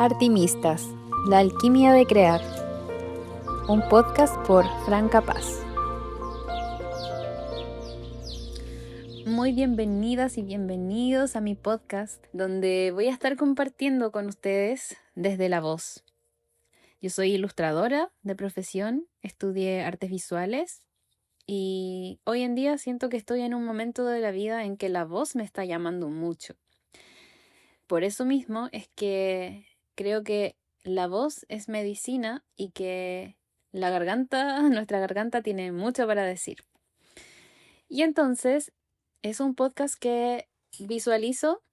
Artimistas, la alquimia de crear. Un podcast por Franca Paz. Muy bienvenidas y bienvenidos a mi podcast, donde voy a estar compartiendo con ustedes desde la voz. Yo soy ilustradora de profesión, estudié artes visuales y hoy en día siento que estoy en un momento de la vida en que la voz me está llamando mucho. Por eso mismo es que creo que la voz es medicina y que la garganta, nuestra garganta tiene mucho para decir. Y entonces es un podcast que visualizo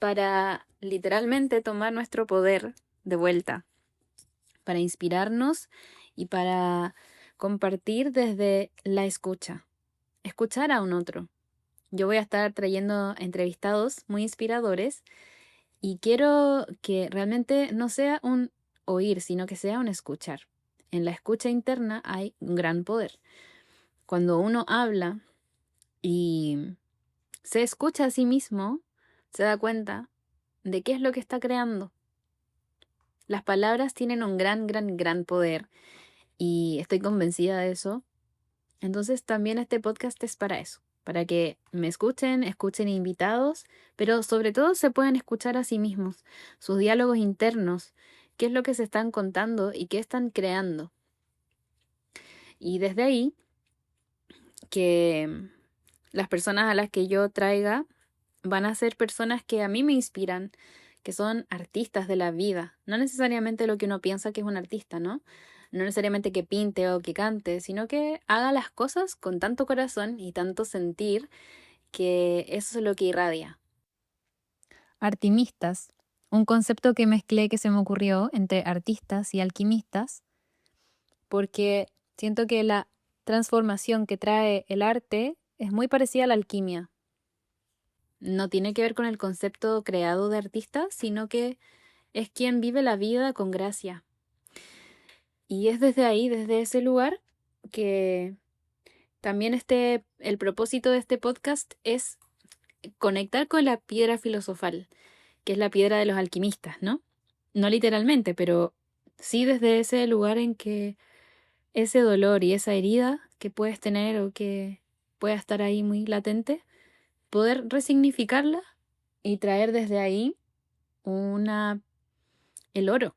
para literalmente tomar nuestro poder de vuelta, para inspirarnos y para compartir desde la escucha, escuchar a un otro. Yo voy a estar trayendo entrevistados muy inspiradores y quiero que realmente no sea un oír, sino que sea un escuchar. En la escucha interna hay un gran poder. Cuando uno habla y se escucha a sí mismo, se da cuenta de qué es lo que está creando. Las palabras tienen un gran poder y estoy convencida de eso. Entonces también este podcast es para eso, para que me escuchen invitados, pero sobre todo se puedan escuchar a sí mismos, sus diálogos internos, qué es lo que se están contando y qué están creando. Y desde ahí, que las personas a las que yo traiga van a ser personas que a mí me inspiran, que son artistas de la vida, no necesariamente lo que uno piensa que es un artista, ¿no? No necesariamente que pinte o que cante, sino que haga las cosas con tanto corazón y tanto sentir que eso es lo que irradia. Artimistas, un concepto que mezclé que se me ocurrió entre artistas y alquimistas, porque siento que la transformación que trae el arte es muy parecida a la alquimia. No tiene que ver con el concepto creado de artista, sino que es quien vive la vida con gracia. Y es desde ahí, desde ese lugar, que también el propósito de este podcast es conectar con la piedra filosofal, que es la piedra de los alquimistas, ¿no? No literalmente, pero sí desde ese lugar en que ese dolor y esa herida que puedes tener o que pueda estar ahí muy latente, poder resignificarla y traer desde ahí una el oro,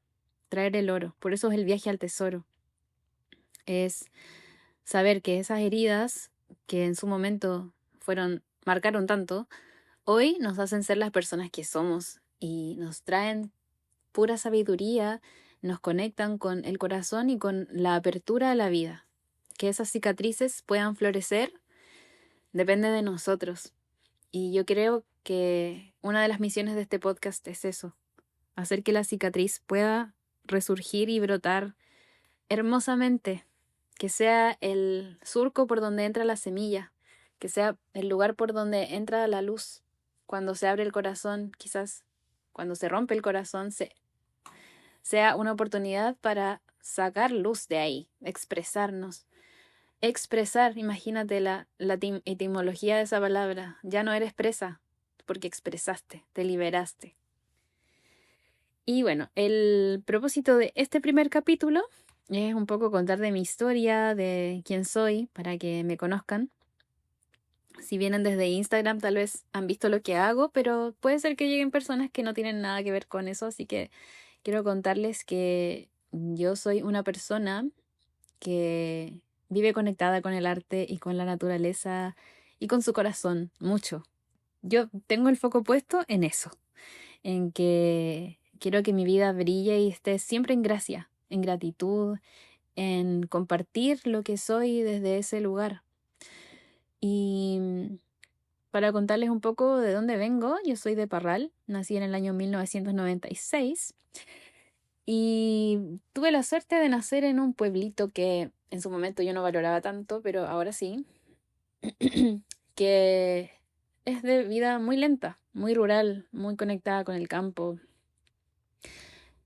traer el oro. Por eso es el viaje al tesoro. Es saber que esas heridas que en su momento marcaron tanto, hoy nos hacen ser las personas que somos y nos traen pura sabiduría, nos conectan con el corazón y con la apertura a la vida. Que esas cicatrices puedan florecer depende de nosotros. Y yo creo que una de las misiones de este podcast es eso, hacer que la cicatriz pueda resurgir y brotar hermosamente, que sea el surco por donde entra la semilla, que sea el lugar por donde entra la luz, cuando se abre el corazón, quizás cuando se rompe el corazón, sea una oportunidad para sacar luz de ahí, expresarnos. Expresar, imagínate la etimología de esa palabra, ya no eres presa, porque expresaste, te liberaste. Y bueno, el propósito de este primer capítulo es un poco contar de mi historia, de quién soy, para que me conozcan. Si vienen desde Instagram, tal vez han visto lo que hago, pero puede ser que lleguen personas que no tienen nada que ver con eso, así que quiero contarles que yo soy una persona que vive conectada con el arte y con la naturaleza y con su corazón, mucho. Yo tengo el foco puesto en eso, en que quiero que mi vida brille y esté siempre en gracia, en gratitud, en compartir lo que soy desde ese lugar. Y para contarles un poco de dónde vengo, yo soy de Parral, nací en el año 1996 y tuve la suerte de nacer en un pueblito que en su momento yo no valoraba tanto, pero ahora sí, que es de vida muy lenta, muy rural, muy conectada con el campo.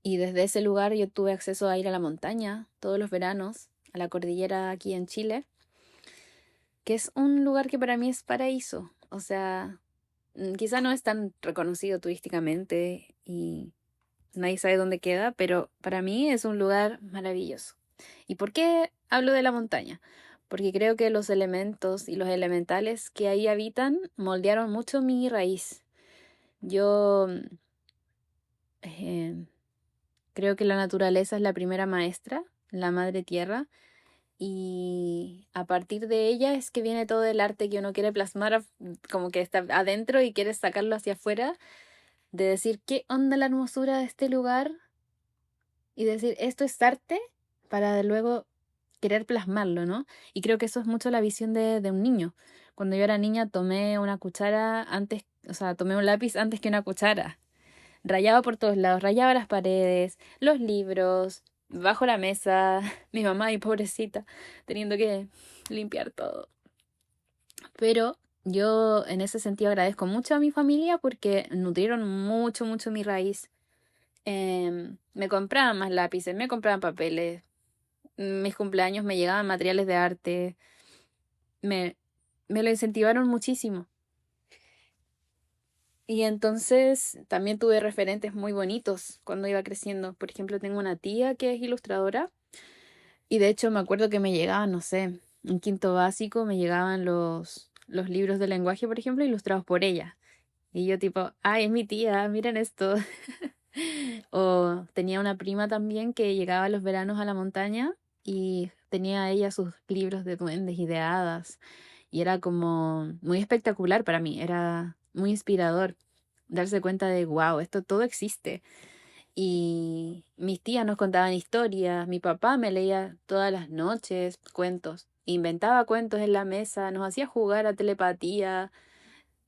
Y desde ese lugar yo tuve acceso a ir a la montaña todos los veranos, a la cordillera aquí en Chile, que es un lugar que para mí es paraíso. O sea, quizá no es tan reconocido turísticamente y nadie sabe dónde queda, pero para mí es un lugar maravilloso. ¿Y por qué hablo de la montaña? Porque creo que los elementos y los elementales que ahí habitan moldearon mucho mi raíz. Yo eh, creo que la naturaleza es la primera maestra, la madre tierra, y a partir de ella es que viene todo el arte que uno quiere plasmar, como que está adentro y quiere sacarlo hacia afuera, de decir qué onda la hermosura de este lugar y decir esto es arte para luego querer plasmarlo, ¿no? Y creo que eso es mucho la visión de un niño. Cuando yo era niña tomé una cuchara antes, o sea, tomé un lápiz antes que una cuchara. Rayaba por todos lados, rayaba las paredes, los libros, bajo la mesa, mi mamá y pobrecita, teniendo que limpiar todo. Pero yo en ese sentido agradezco mucho a mi familia porque nutrieron mucho, mucho mi raíz. Me compraban más lápices, me compraban papeles, mis cumpleaños me llegaban materiales de arte, me, me lo incentivaron muchísimo. Y entonces también tuve referentes muy bonitos cuando iba creciendo. Por ejemplo, tengo una tía que es ilustradora y de hecho me acuerdo que me llegaban, no sé, en quinto básico me llegaban los libros de lenguaje, por ejemplo, ilustrados por ella. Y yo tipo, ay, es mi tía, miren esto. O tenía una prima también que llegaba los veranos a la montaña y tenía ella sus libros de duendes y de hadas. Y era como muy espectacular para mí, era muy inspirador darse cuenta de, wow, esto todo existe. Y mis tías nos contaban historias, mi papá me leía todas las noches cuentos, inventaba cuentos en la mesa, nos hacía jugar a telepatía,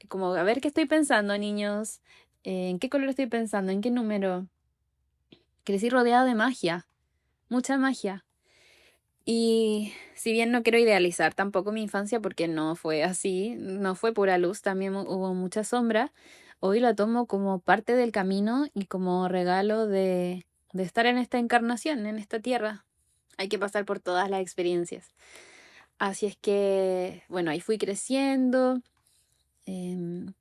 como a ver qué estoy pensando, niños, en qué color estoy pensando, en qué número. Crecí rodeado de magia, mucha magia. Y si bien no quiero idealizar tampoco mi infancia porque no fue así, no fue pura luz, también hubo mucha sombra, hoy la tomo como parte del camino y como regalo de estar en esta encarnación, en esta tierra. Hay que pasar por todas las experiencias. Así es que, bueno, ahí fui creciendo, em,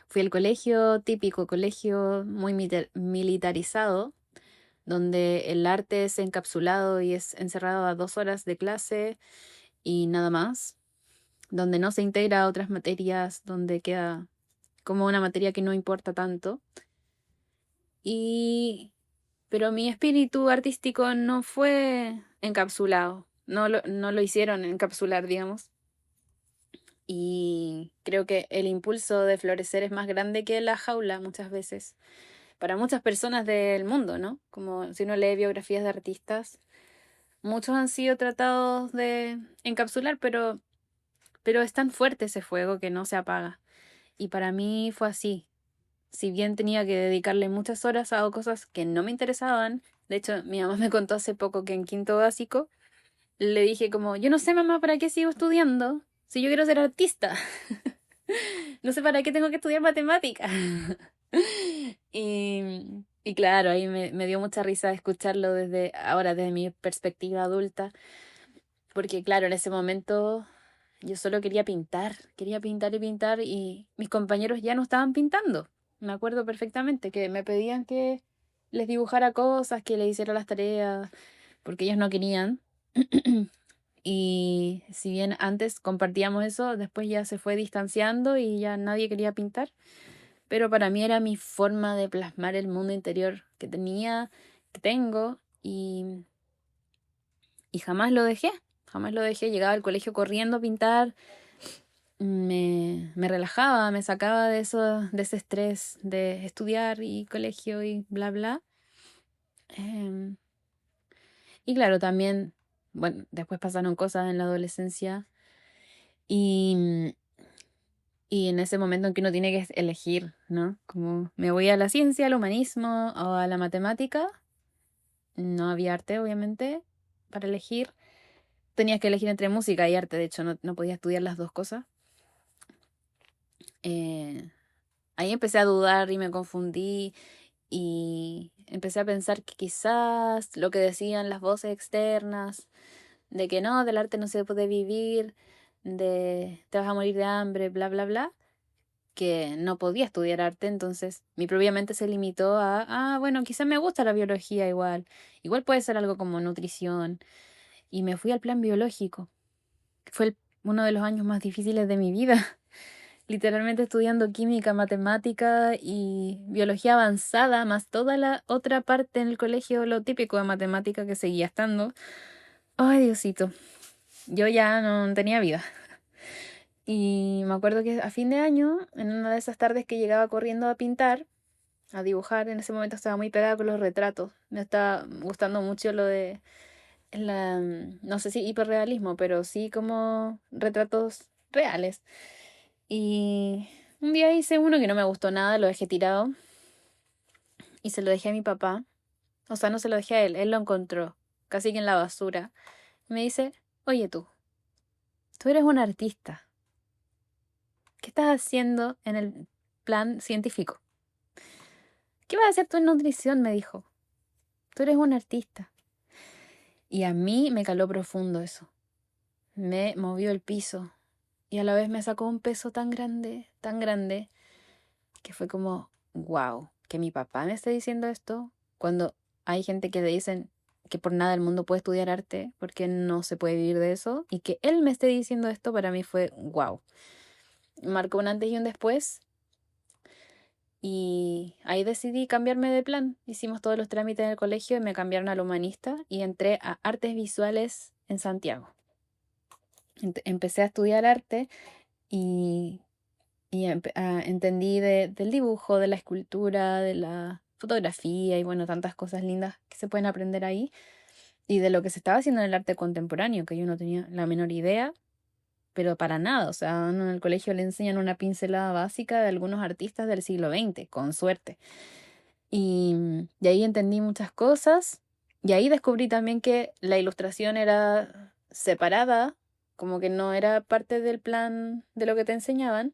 fui al colegio, típico colegio muy militarizado donde el arte es encapsulado y es encerrado a 2 horas de clase y nada más, donde no se integra a otras materias, donde queda como una materia que no importa tanto. Y pero mi espíritu artístico no fue encapsulado, no lo hicieron encapsular, digamos. Y creo que el impulso de florecer es más grande que la jaula muchas veces, para muchas personas del mundo, ¿no? Como si uno lee biografías de artistas, muchos han sido tratados de encapsular, pero es tan fuerte ese fuego que no se apaga. Y para mí fue así. Si bien tenía que dedicarle muchas horas a cosas que no me interesaban, de hecho mi mamá me contó hace poco que en quinto básico le dije como, yo no sé mamá para qué sigo estudiando, si yo quiero ser artista, no sé para qué tengo que estudiar matemáticas. Y claro, ahí me dio mucha risa escucharlo desde ahora, desde mi perspectiva adulta. Porque claro, en ese momento yo solo quería pintar y pintar y mis compañeros ya no estaban pintando. Me acuerdo perfectamente que me pedían que les dibujara cosas, que les hiciera las tareas, porque ellos no querían. Y si bien antes compartíamos eso, después ya se fue distanciando y ya nadie quería pintar. Pero para mí era mi forma de plasmar el mundo interior que tenía, que tengo, y jamás lo dejé. Jamás lo dejé, llegaba al colegio corriendo a pintar, me relajaba, me sacaba de eso, de ese estrés de estudiar y colegio y bla, bla. Em, y claro, también, bueno, después pasaron cosas en la adolescencia y, y en ese momento en que uno tiene que elegir, ¿no? Como me voy a la ciencia, al humanismo o a la matemática. No había arte, obviamente, para elegir. Tenías que elegir entre música y arte, de hecho, no podía estudiar las dos cosas. Eh, Ahí empecé a dudar y me confundí y empecé a pensar que quizás lo que decían las voces externas, de que no, del arte no se puede vivir, de te vas a morir de hambre, bla, bla, bla, que no podía estudiar arte, entonces mi propia mente se limitó a, bueno, quizás me gusta la biología igual puede ser algo como nutrición, y me fui al plan biológico. Fue uno de los años más difíciles de mi vida, literalmente estudiando química, matemática y biología avanzada, más toda la otra parte en el colegio, lo típico de matemática que seguía estando. Ay, Diosito, yo ya no tenía vida. Y me acuerdo que a fin de año, en una de esas tardes que llegaba corriendo a pintar, a dibujar, en ese momento estaba muy pegada con los retratos. Me estaba gustando mucho lo de no sé si hiperrealismo, pero sí como retratos reales. Y un día hice uno que no me gustó nada, lo dejé tirado y se lo dejé a mi papá. O sea, no se lo dejé a él lo encontró, casi que en la basura. Y me dice, oye tú eres un artista. ¿Qué estás haciendo en el plan científico? ¿Qué vas a hacer tú en nutrición? Me dijo. Tú eres un artista. Y a mí me caló profundo eso. Me movió el piso. Y a la vez me sacó un peso tan grande, que fue como, wow, que mi papá me esté diciendo esto, cuando hay gente que le dicen que por nada del mundo puede estudiar arte, porque no se puede vivir de eso, y que él me esté diciendo esto para mí fue, wow. Marcó un antes y un después, y ahí decidí cambiarme de plan. Hicimos todos los trámites en el colegio y me cambiaron al humanista y entré a artes visuales en Santiago. Empecé a estudiar arte y entendí del dibujo, de la escultura, de la fotografía y bueno, tantas cosas lindas que se pueden aprender ahí. Y de lo que se estaba haciendo en el arte contemporáneo, que yo no tenía la menor idea, pero para nada. O sea, en el colegio le enseñan una pincelada básica de algunos artistas del siglo XX, con suerte. Y ahí entendí muchas cosas. Y ahí descubrí también que la ilustración era separada, como que no era parte del plan de lo que te enseñaban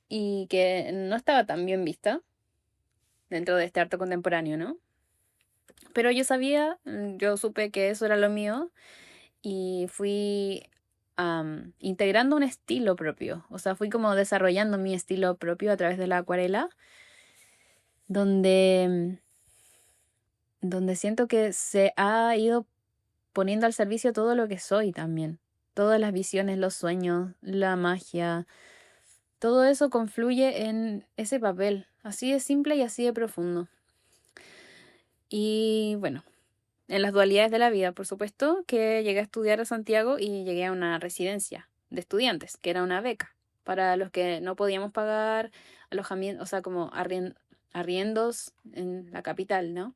y que no estaba tan bien vista dentro de este arte contemporáneo, ¿no? Pero yo sabía, yo supe que eso era lo mío y fui integrando un estilo propio, o sea, fui como desarrollando mi estilo propio a través de la acuarela, donde, donde siento que se ha ido poniendo al servicio todo lo que soy también, todas las visiones, los sueños, la magia. Todo eso confluye en ese papel, así de simple y así de profundo. Y bueno, en las dualidades de la vida, por supuesto, que llegué a estudiar a Santiago y llegué a una residencia de estudiantes, que era una beca, para los que no podíamos pagar alojamiento, o sea, como arriendos en la capital, ¿no?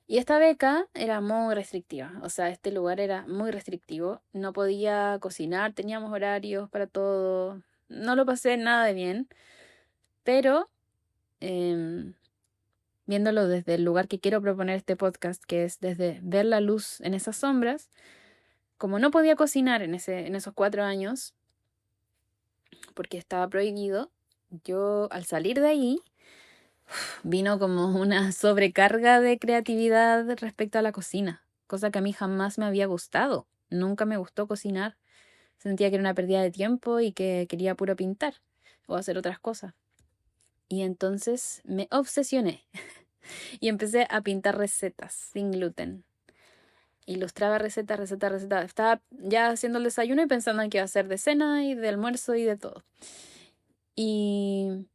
Y esta beca era muy restrictiva, o sea, este lugar era muy restrictivo, no podía cocinar, teníamos horarios para todo, no lo pasé nada de bien, pero em, viéndolo desde el lugar que quiero proponer este podcast, que es desde ver la luz en esas sombras, como no podía cocinar en esos 4 años, porque estaba prohibido, yo al salir de ahí vino como una sobrecarga de creatividad respecto a la cocina, cosa que a mí jamás me había gustado. Nunca me gustó cocinar. Sentía que era una pérdida de tiempo y que quería puro pintar o hacer otras cosas. Y entonces me obsesioné y empecé a pintar recetas sin gluten. Ilustraba receta, receta, receta. Estaba ya haciendo el desayuno y pensando en qué iba a hacer de cena y de almuerzo y de todo. Y,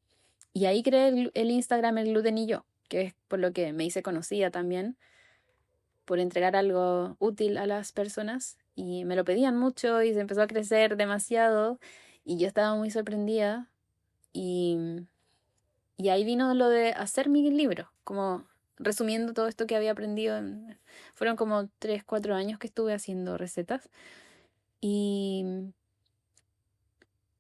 y ahí creé el Instagram El Gluten y Yo, que es por lo que me hice conocida también, por entregar algo útil a las personas. Y me lo pedían mucho y se empezó a crecer demasiado. Y yo estaba muy sorprendida. Y, y ahí vino lo de hacer mi libro, como resumiendo todo esto que había aprendido. Fueron como 3, 4 años que estuve haciendo recetas. Y,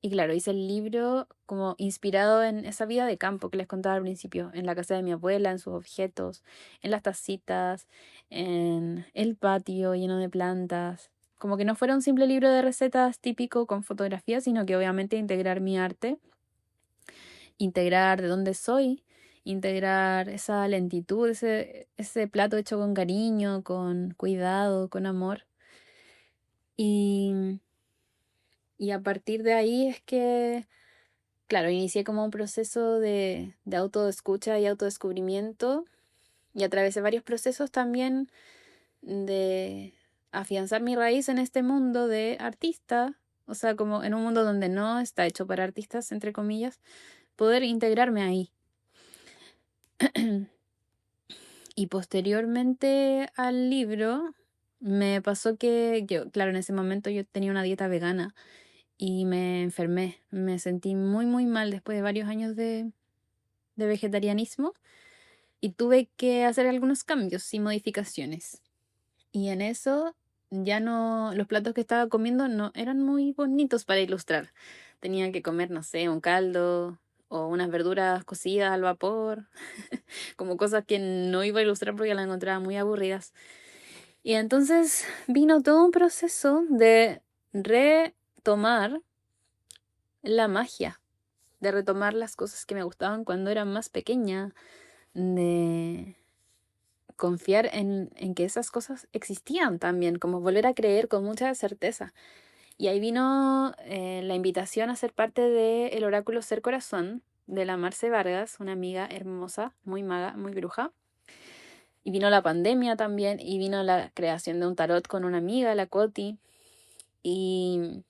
y claro, hice el libro como inspirado en esa vida de campo que les contaba al principio, en la casa de mi abuela, en sus objetos, en las tacitas, en el patio lleno de plantas. Como que no fuera un simple libro de recetas típico con fotografías, sino que obviamente integrar mi arte, integrar de dónde soy, integrar esa lentitud, ese plato hecho con cariño, con cuidado, con amor. Y, y a partir de ahí es que claro, inicié como un proceso de autoescucha y autodescubrimiento y atravesé varios procesos también de afianzar mi raíz en este mundo de artista, o sea, como en un mundo donde no está hecho para artistas, entre comillas, poder integrarme ahí. Y posteriormente al libro, me pasó que yo, claro, en ese momento yo tenía una dieta vegana y me enfermé. Me sentí muy, muy mal después de varios años de vegetarianismo y tuve que hacer algunos cambios y modificaciones. Y en eso ya no, los platos que estaba comiendo no eran muy bonitos para ilustrar. Tenía que comer, no sé, un caldo o unas verduras cocidas al vapor, como cosas que no iba a ilustrar porque las encontraba muy aburridas. Y entonces vino todo un proceso de retomar la magia, de retomar las cosas que me gustaban cuando era más pequeña, de confiar en que esas cosas existían también, como volver a creer con mucha certeza. Y ahí vino la invitación a ser parte del oráculo Ser Corazón de la Marce Vargas, una amiga hermosa, muy maga, muy bruja. Y vino la pandemia también, y vino la creación de un tarot con una amiga, la Coti, y,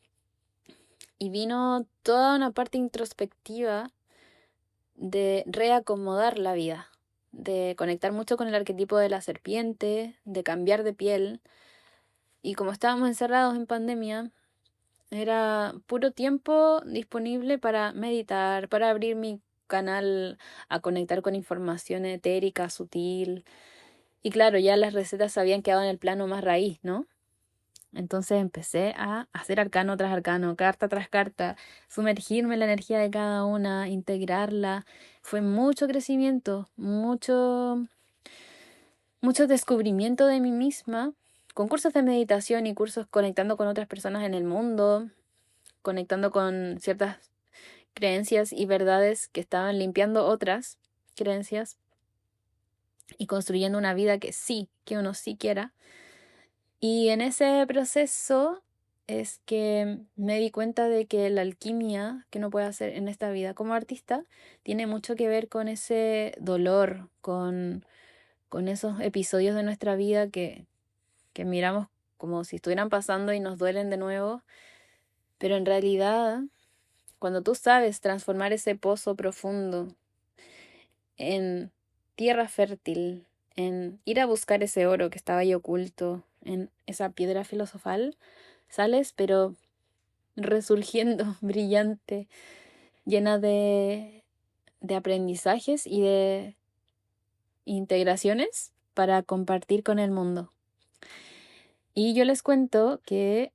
y vino toda una parte introspectiva de reacomodar la vida, de conectar mucho con el arquetipo de la serpiente, de cambiar de piel. Y como estábamos encerrados en pandemia, era puro tiempo disponible para meditar, para abrir mi canal a conectar con información etérica, sutil. Y claro, ya las recetas se habían quedado en el plano más raíz, ¿no? Entonces empecé a hacer arcano tras arcano, carta tras carta, sumergirme en la energía de cada una, integrarla. Fue mucho crecimiento, mucho descubrimiento de mí misma, con cursos de meditación y cursos conectando con otras personas en el mundo, conectando con ciertas creencias y verdades que estaban limpiando otras creencias y construyendo una vida que uno sí quiera. Y en ese proceso es que me di cuenta de que la alquimia que uno puede hacer en esta vida como artista tiene mucho que ver con ese dolor, con esos episodios de nuestra vida que miramos como si estuvieran pasando y nos duelen de nuevo, pero en realidad cuando tú sabes transformar ese pozo profundo en tierra fértil, en ir a buscar ese oro que estaba ahí oculto, en esa piedra filosofal, sales pero resurgiendo, brillante, llena de aprendizajes y de integraciones para compartir con el mundo. Y yo les cuento que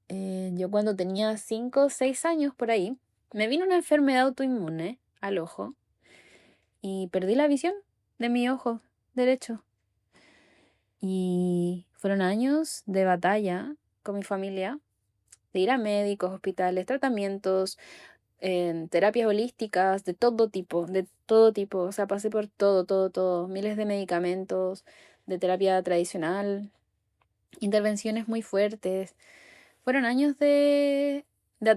yo cuando tenía 5 o 6 años por ahí, me vino una enfermedad autoinmune al ojo y perdí la visión de mi ojo derecho. Y fueron años de batalla con mi familia, de ir a médicos, hospitales, tratamientos, terapias holísticas, de todo tipo. O sea, pasé por todo, miles de medicamentos, de terapia tradicional, intervenciones muy fuertes. Fueron años de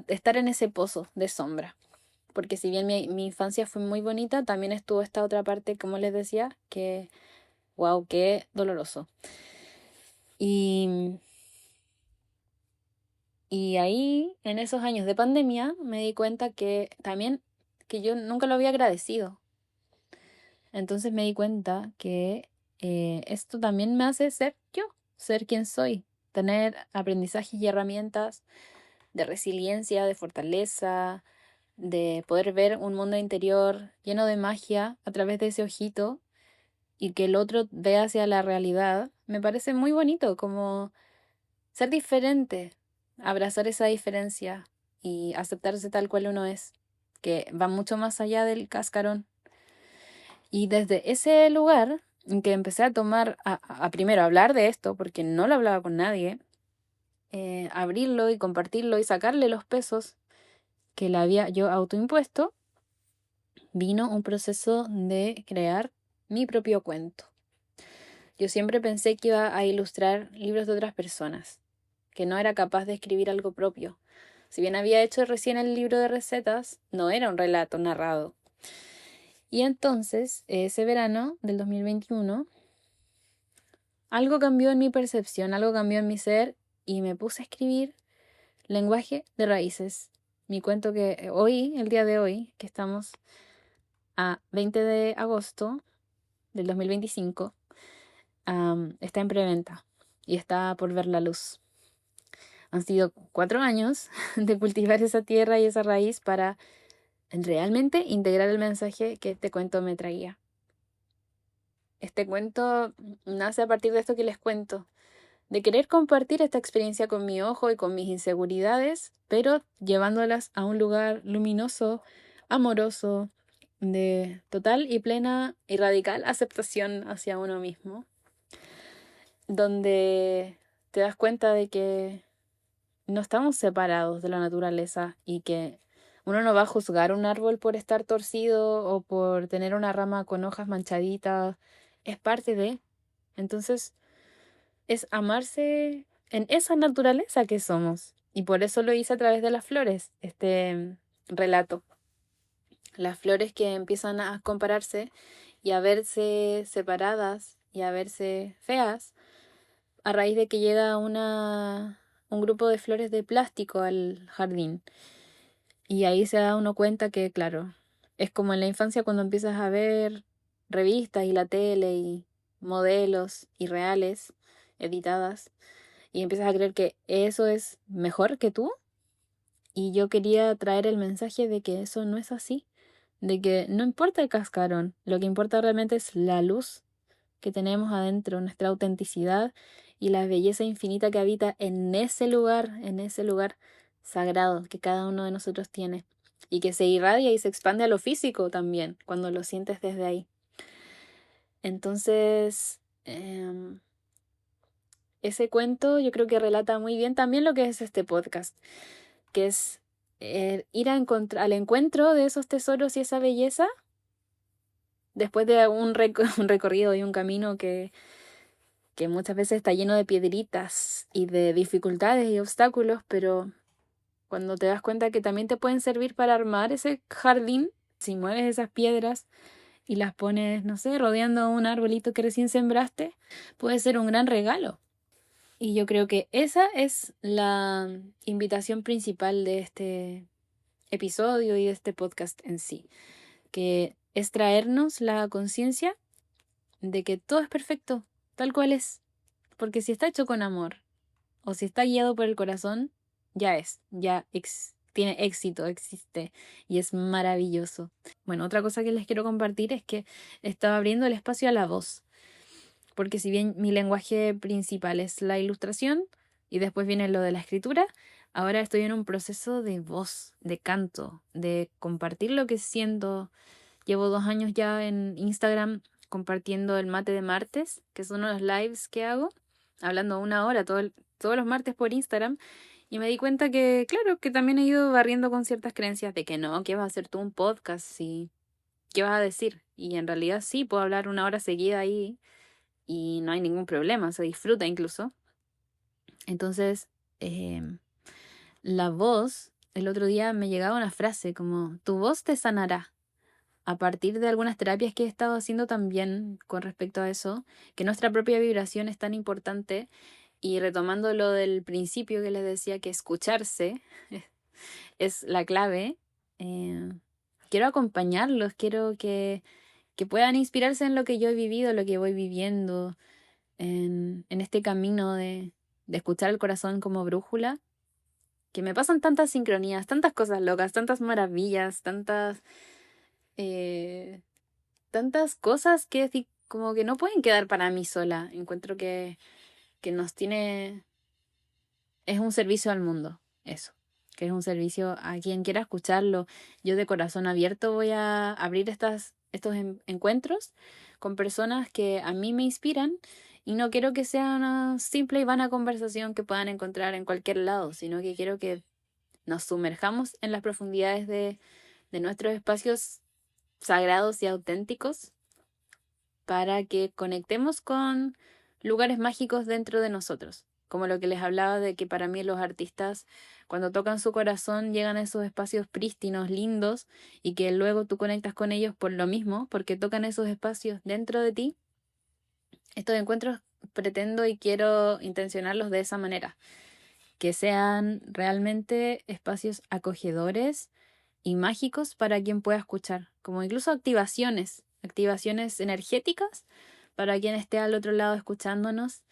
estar en ese pozo de sombra. Porque si bien mi infancia fue muy bonita, también estuvo esta otra parte, como les decía, que, wow, qué doloroso. Y, y ahí, en esos años de pandemia, me di cuenta que también, que yo nunca lo había agradecido. Entonces me di cuenta que esto también me hace ser yo, ser quien soy, tener aprendizajes y herramientas de resiliencia, de fortaleza, de poder ver un mundo interior lleno de magia a través de ese ojito y que el otro vea hacia la realidad, me parece muy bonito, como ser diferente, abrazar esa diferencia y aceptarse tal cual uno es, que va mucho más allá del cascarón. Y desde ese lugar en que empecé a tomar, a primero hablar de esto, porque no lo hablaba con nadie, abrirlo y compartirlo y sacarle los pesos que le había yo autoimpuesto, vino un proceso de crear mi propio cuento. Yo siempre pensé que iba a ilustrar libros de otras personas, que no era capaz de escribir algo propio, Si bien había hecho recién el libro de recetas, no era un relato narrado. Y entonces, ese verano del 2021, algo cambió en mi percepción, algo cambió en mi ser y me puse a escribir Lenguaje de Raíces. Mi cuento que hoy, el día de hoy, que estamos a 20 de agosto del 2025, está en preventa y está por ver la luz. Han sido 4 años de cultivar esa tierra y esa raíz para realmente integrar el mensaje que este cuento me traía. Este cuento nace a partir de esto que les cuento, de querer compartir esta experiencia con mi ojo y con mis inseguridades, pero llevándolas a un lugar luminoso, amoroso, de total y plena y radical aceptación hacia uno mismo, donde te das cuenta de que no estamos separados de la naturaleza y que uno no va a juzgar un árbol por estar torcido o por tener una rama con hojas manchaditas, es parte de. Entonces, es amarse en esa naturaleza que somos. Y por eso lo hice a través de las flores, este relato. Las flores que empiezan a compararse y a verse separadas y a verse feas a raíz de que llega un grupo de flores de plástico al jardín. Y ahí se da uno cuenta que, claro, es como en la infancia cuando empiezas a ver revistas y la tele y modelos irreales, editadas, y empiezas a creer que eso es mejor que tú. Y yo quería traer el mensaje de que eso no es así, de que no importa el cascarón, lo que importa realmente es la luz que tenemos adentro, nuestra autenticidad y la belleza infinita que habita en ese lugar sagrado que cada uno de nosotros tiene y que se irradia y se expande a lo físico también cuando lo sientes desde ahí. Entonces, ese cuento yo creo que relata muy bien también lo que es este podcast, que es ir al encuentro de esos tesoros y esa belleza después de un recorrido y un camino que muchas veces está lleno de piedritas y de dificultades y obstáculos, pero cuando te das cuenta que también te pueden servir para armar ese jardín, si mueves esas piedras y las pones, no sé, rodeando un arbolito que recién sembraste, puede ser un gran regalo. Y yo creo que esa es la invitación principal de este episodio y de este podcast en sí, que es traernos la conciencia de que todo es perfecto, tal cual es. Porque si está hecho con amor o si está guiado por el corazón, tiene éxito, existe y es maravilloso. Bueno, otra cosa que les quiero compartir es que estaba abriendo el espacio a la voz. Porque si bien mi lenguaje principal es la ilustración y después viene lo de la escritura, ahora estoy en un proceso de voz, de canto, de compartir lo que siento. Llevo 2 años ya en Instagram compartiendo el mate de martes, que son unos lives que hago, hablando 1 hora todos los martes por Instagram. Y me di cuenta que, claro, que también he ido barriendo con ciertas creencias de que no, que vas a hacer tú un podcast y qué vas a decir. Y en realidad sí, puedo hablar 1 hora seguida ahí y no hay ningún problema, se disfruta incluso. Entonces, la voz, el otro día me llegaba una frase como, tu voz te sanará. A partir de algunas terapias que he estado haciendo también con respecto a eso, que nuestra propia vibración es tan importante y retomando lo del principio que les decía que escucharse es la clave, eh, quiero acompañarlos, quiero que puedan inspirarse en lo que yo he vivido, lo que voy viviendo, en este camino de escuchar el corazón como brújula, que me pasan tantas sincronías, tantas cosas locas, tantas maravillas, eh, tantas cosas que como que no pueden quedar para mí sola. Encuentro que nos tiene, es un servicio al mundo, eso, que es un servicio a quien quiera escucharlo. Yo de corazón abierto voy a abrir estos encuentros con personas que a mí me inspiran y no quiero que sea una simple y vana conversación que puedan encontrar en cualquier lado, sino que quiero que nos sumerjamos en las profundidades de nuestros espacios sagrados y auténticos para que conectemos con lugares mágicos dentro de nosotros. como lo que les hablaba de que para mí los artistas cuando tocan su corazón llegan a esos espacios prístinos, lindos, y que luego tú conectas con ellos por lo mismo, porque tocan esos espacios dentro de ti. Estos encuentros pretendo y quiero intencionarlos de esa manera, que sean realmente espacios acogedores y mágicos para quien pueda escuchar, como incluso activaciones energéticas para quien esté al otro lado escuchándonos.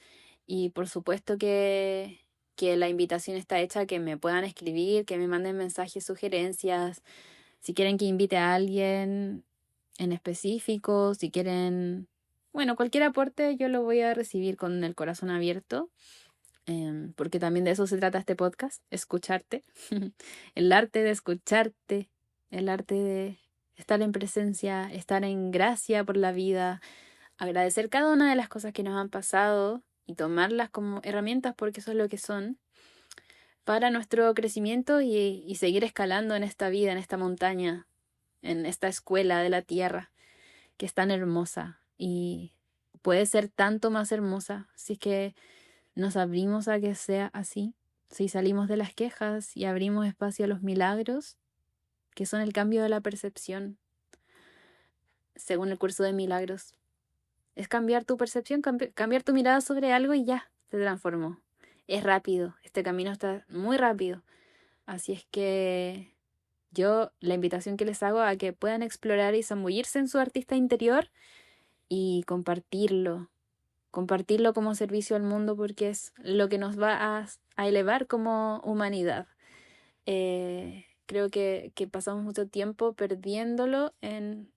Y por supuesto que la invitación está hecha a que me puedan escribir, que me manden mensajes, sugerencias, si quieren que invite a alguien en específico, si quieren, bueno, cualquier aporte yo lo voy a recibir con el corazón abierto, porque también de eso se trata este podcast, escucharte, el arte de escucharte, el arte de estar en presencia, estar en gracia por la vida, agradecer cada una de las cosas que nos han pasado y tomarlas como herramientas porque eso es lo que son para nuestro crecimiento y seguir escalando en esta vida, en esta montaña, en esta escuela de la tierra que es tan hermosa y puede ser tanto más hermosa si es que nos abrimos a que sea así, si salimos de las quejas y abrimos espacio a los milagros, que son el cambio de la percepción, según el curso de milagros. Es cambiar tu percepción, cambiar tu mirada sobre algo y ya, se transformó. Es rápido, este camino está muy rápido. Así es que yo la invitación que les hago a que puedan explorar y zambullirse en su artista interior y compartirlo como servicio al mundo porque es lo que nos va a elevar como humanidad. Creo que pasamos mucho tiempo perdiéndolo en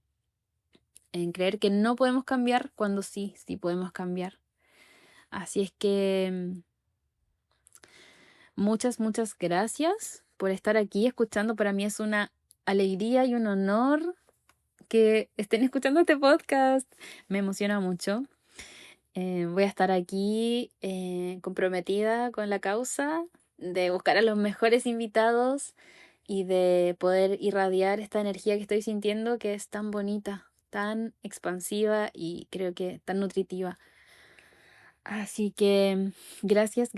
creer que no podemos cambiar cuando sí podemos cambiar. Así es que muchas gracias por estar aquí escuchando. Para mí es una alegría y un honor que estén escuchando este podcast. Me emociona mucho. Voy a estar aquí comprometida con la causa de buscar a los mejores invitados y de poder irradiar esta energía que estoy sintiendo que es tan bonita, tan expansiva y creo que tan nutritiva. Así que gracias.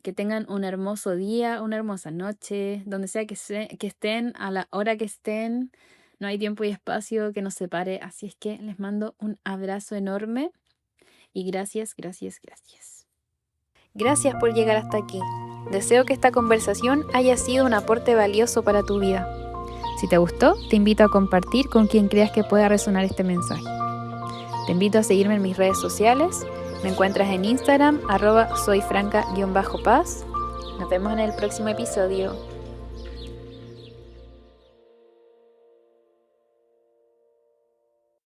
Que tengan un hermoso día, una hermosa noche, donde sea que estén, a la hora que estén. No hay tiempo y espacio que nos separe. Así es que les mando un abrazo enorme y gracias. Gracias por llegar hasta aquí. Deseo que esta conversación haya sido un aporte valioso para tu vida. Si te gustó, te invito a compartir con quien creas que pueda resonar este mensaje. Te invito a seguirme en mis redes sociales. Me encuentras en Instagram, @soyfranca_paz. Nos vemos en el próximo episodio.